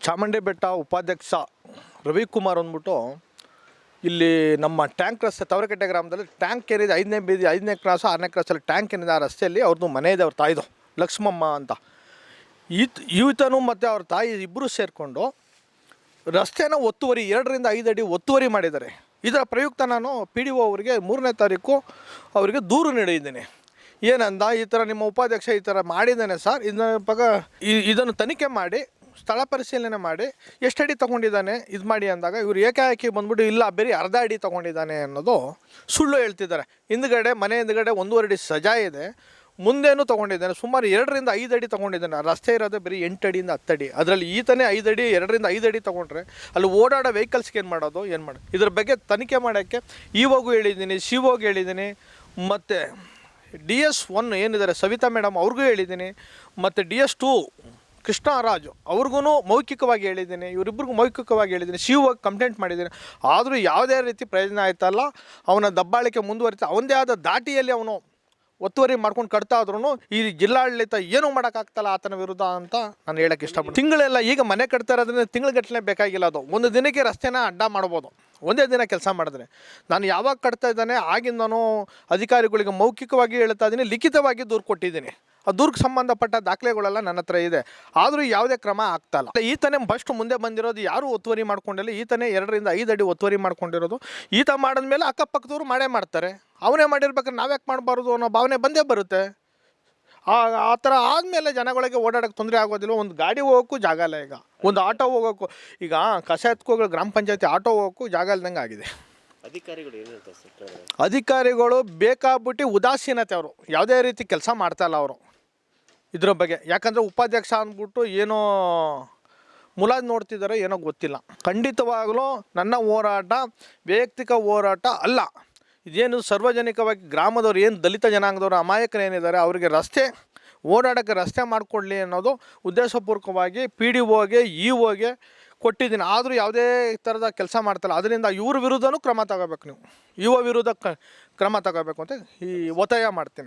ಚಾಮುಂಡಿ ಬೆಟ್ಟ ಉಪಾಧ್ಯಕ್ಷ ರವಿಕುಮಾರ್ ಅಂದ್ಬಿಟ್ಟು ಇಲ್ಲಿ ನಮ್ಮ ಟ್ಯಾಂಕ್ ರಸ್ತೆ ತವರಕಟ್ಟೆ ಗ್ರಾಮದಲ್ಲಿ ಟ್ಯಾಂಕ್ ಏನಿದೆ 5ನೇ ಬೀದಿ 5ನೇ ಕ್ರಾಸು 6ನೇ ಕ್ರಾಸಲ್ಲಿ ಟ್ಯಾಂಕ್ ಏನಿದೆ ಆ ರಸ್ತೆಯಲ್ಲಿ ಅವ್ರದ್ದು ಮನೆ ಇದೆ, ಅವ್ರ ತಾಯಿದು ಲಕ್ಷ್ಮಮ್ಮ ಅಂತ. ಈತನು ಮತ್ತು ಅವ್ರ ತಾಯಿ ಇಬ್ಬರು ಸೇರಿಕೊಂಡು ರಸ್ತೆನ ಒತ್ತುವರಿ 2ರಿಂದ 5 ಅಡಿ ಒತ್ತುವರಿ ಮಾಡಿದ್ದಾರೆ. ಇದರ ಪ್ರಯುಕ್ತ ನಾನು PDO ಅವರಿಗೆ 3ನೇ ತಾರೀಕು ಅವರಿಗೆ ದೂರು ನೀಡಿದ್ದೀನಿ. ಏನಂದ, ಈ ಥರ ನಿಮ್ಮ ಉಪಾಧ್ಯಕ್ಷ ಈ ಥರ ಮಾಡಿದ್ದಾನೆ ಸರ್, ಇದನ್ನು ತನಿಖೆ ಮಾಡಿ ಸ್ಥಳ ಪರಿಶೀಲನೆ ಮಾಡಿ ಎಷ್ಟು ಅಡಿ ತೊಗೊಂಡಿದ್ದಾನೆ ಇದು ಮಾಡಿ ಅಂದಾಗ ಇವರು ಏಕಾಏಕಿ ಬಂದ್ಬಿಟ್ಟು ಇಲ್ಲ ಬೇರೆ ಅರ್ಧ ಅಡಿ ತೊಗೊಂಡಿದ್ದಾನೆ ಅನ್ನೋದು ಸುಳ್ಳು ಹೇಳ್ತಿದ್ದಾರೆ. ಮನೆ ಹಿಂದ್ಗಡೆ 1.5 ಅಡಿ ಸಜಾ ಇದೆ, ಮುಂದೇನೂ ತೊಗೊಂಡಿದ್ದಾನೆ, ಸುಮಾರು 2ರಿಂದ 5 ಅಡಿ ತೊಗೊಂಡಿದ್ದಾನೆ. ರಸ್ತೆ ಇರೋದೇ ಬರೀ 8 ಅಡಿಯಿಂದ 10 ಅಡಿ, ಅದರಲ್ಲಿ ಈತನೇ 5 ಅಡಿ 2ರಿಂದ 5 ಅಡಿ ತೊಗೊಂಡ್ರೆ ಅಲ್ಲಿ ಓಡಾಡೋ ವೆಹಿಕಲ್ಸ್ಗೆ ಏನು ಮಾಡೋದು ಏನು ಮಾಡಿ. ಇದ್ರ ಬಗ್ಗೆ ತನಿಖೆ ಮಾಡೋಕ್ಕೆ ಇವಾಗೂ ಹೇಳಿದ್ದೀನಿ, ಶಿವೋಗಿ ಹೇಳಿದ್ದೀನಿ, ಮತ್ತು DS1 ಏನಿದ್ದಾರೆ ಸವಿತಾ ಮೇಡಮ್ ಅವ್ರಿಗೂ ಹೇಳಿದ್ದೀನಿ, ಮತ್ತು DS2 ಕೃಷ್ಣರಾಜು ಅವ್ರಿಗೂ ಮೌಖಿಕವಾಗಿ ಹೇಳಿದ್ದೀನಿ, ಇವರಿಬ್ಬರಿಗೂ ಮೌಖಿಕವಾಗಿ ಹೇಳಿದ್ದೀನಿ, ಶಿವವಾಗಿ ಕಂಪ್ಲೇಂಟ್ ಮಾಡಿದ್ದೀನಿ. ಆದರೂ ಯಾವುದೇ ರೀತಿ ಪ್ರಯೋಜನ ಆಯ್ತಲ್ಲ. ಅವನ ದಬ್ಬಾಳಿಕೆ ಮುಂದುವರಿತಾ ಅವನದೇ ಆದ ದಾಟಿಯಲ್ಲಿ ಅವನು ಒತ್ತುವರಿ ಮಾಡ್ಕೊಂಡು ಕಟ್ತಾ ಇದ್ರೂ ಈ ಜಿಲ್ಲಾಡಳಿತ ಏನೂ ಮಾಡೋಕ್ಕಾಗ್ತಲ್ಲ ಆತನ ವಿರುದ್ಧ ಅಂತ ನಾನು ಹೇಳೋಕ್ಕೆ ಇಷ್ಟಪಡ್ತೀನಿ. ತಿಂಗಳೆಲ್ಲ ಈಗ ಮನೆ ಕಟ್ತಾ ಇರೋದ್ರಿಂದ ತಿಂಗಳಗಟ್ಟಲೆ ಬೇಕಾಗಿಲ್ಲ. ಅದು ಒಂದು ದಿನಕ್ಕೆ ರಸ್ತೆನ ಅಡ್ಡ ಮಾಡ್ಬೋದು, ಒಂದೇ ದಿನ ಕೆಲಸ ಮಾಡಿದ್ರೆ. ನಾನು ಯಾವಾಗ ಕಟ್ತಾ ಇದ್ದಾನೆ ಆಗಿಂದನೂ ಅಧಿಕಾರಿಗಳಿಗೆ ಮೌಖಿಕವಾಗಿ ಹೇಳ್ತಾ ಇದ್ದೀನಿ, ಲಿಖಿತವಾಗಿ ದೂರು ಕೊಟ್ಟಿದ್ದೀನಿ. ಆ ದೂರಕ್ಕೆ ಸಂಬಂಧಪಟ್ಟ ದಾಖಲೆಗಳೆಲ್ಲ ನನ್ನ ಹತ್ರ ಇದೆ, ಆದರೂ ಯಾವುದೇ ಕ್ರಮ ಆಗ್ತಾಯಿಲ್ಲ. ಈತನೇ ಫಸ್ಟ್ ಮುಂದೆ ಬಂದಿರೋದು, ಯಾರೂ ಒತ್ತುವರಿ ಮಾಡ್ಕೊಂಡಿಲ್ಲ, ಈತನೇ 2ರಿಂದ 5 ಅಡಿ ಒತ್ತುವರಿ ಮಾಡ್ಕೊಂಡಿರೋದು. ಈತ ಮಾಡಿದ್ಮೇಲೆ ಅಕ್ಕಪಕ್ಕದವರು ಮಾಡೇ ಮಾಡ್ತಾರೆ, ಅವನೇ ಮಾಡಿರ್ಬೇಕಾದ್ರೆ ನಾವ್ಯಾಕೆ ಮಾಡಬಾರ್ದು ಅನ್ನೋ ಭಾವನೆ ಬಂದೇ ಬರುತ್ತೆ. ಆ ಥರ ಆದಮೇಲೆ ಜನಗಳಿಗೆ ಓಡಾಡೋಕ್ಕೆ ತೊಂದರೆ ಆಗೋದಿಲ್ಲ. ಒಂದು ಗಾಡಿ ಹೋಗೋಕ್ಕೂ ಜಾಗ ಇಲ್ಲ, ಈಗ ಒಂದು ಆಟೋ ಹೋಗೋಕ್ಕೂ, ಈಗ ಕಸ ಎತ್ಕೋಗಳು ಗ್ರಾಮ ಪಂಚಾಯತಿ ಆಟೋ ಹೋಗೋಕ್ಕೂ ಜಾಗ ಇಲ್ದಂಗೆ ಆಗಿದೆ. ಅಧಿಕಾರಿಗಳು ಬೇಕಾಗ್ಬಿಟ್ಟು ಉದಾಸೀನತೆ, ಅವರು ಯಾವುದೇ ರೀತಿ ಕೆಲಸ ಮಾಡ್ತಾಯಿಲ್ಲ ಅವರು ಇದ್ರ ಬಗ್ಗೆ. ಯಾಕಂದರೆ ಉಪಾಧ್ಯಕ್ಷ ಅಂದ್ಬಿಟ್ಟು ಏನೋ ಮುಲಾಜ್ ನೋಡ್ತಿದ್ದಾರೆ, ಏನೋ ಗೊತ್ತಿಲ್ಲ. ಖಂಡಿತವಾಗಲೂ ನನ್ನ ಹೋರಾಟ ವೈಯಕ್ತಿಕ ಹೋರಾಟ ಅಲ್ಲ. ಇದೇನು ಸಾರ್ವಜನಿಕವಾಗಿ ಗ್ರಾಮದವ್ರು ಏನು ದಲಿತ ಜನಾಂಗದವರು ಅಮಾಯಕರು ಏನಿದ್ದಾರೆ ಅವರಿಗೆ ರಸ್ತೆ ಓಡಾಡೋಕ್ಕೆ ರಸ್ತೆ ಮಾಡಿಕೊಡ್ಲಿ ಅನ್ನೋದು ಉದ್ದೇಶಪೂರ್ವಕವಾಗಿ PDOಗೆ EOಗೆ ಕೊಟ್ಟಿದ್ದೀನಿ. ಆದರೂ ಯಾವುದೇ ಥರದ ಕೆಲಸ ಮಾಡ್ತಾಯಿಲ್ಲ. ಅದರಿಂದ ಇವ್ರ ವಿರುದ್ಧನೂ ಕ್ರಮ ತಗೋಬೇಕು, ನೀವು EO ವಿರುದ್ಧ ಕ್ರಮ ತಗೋಬೇಕು ಅಂತ ಈ ಒತ್ತಾಯ ಮಾಡ್ತೀನಿ.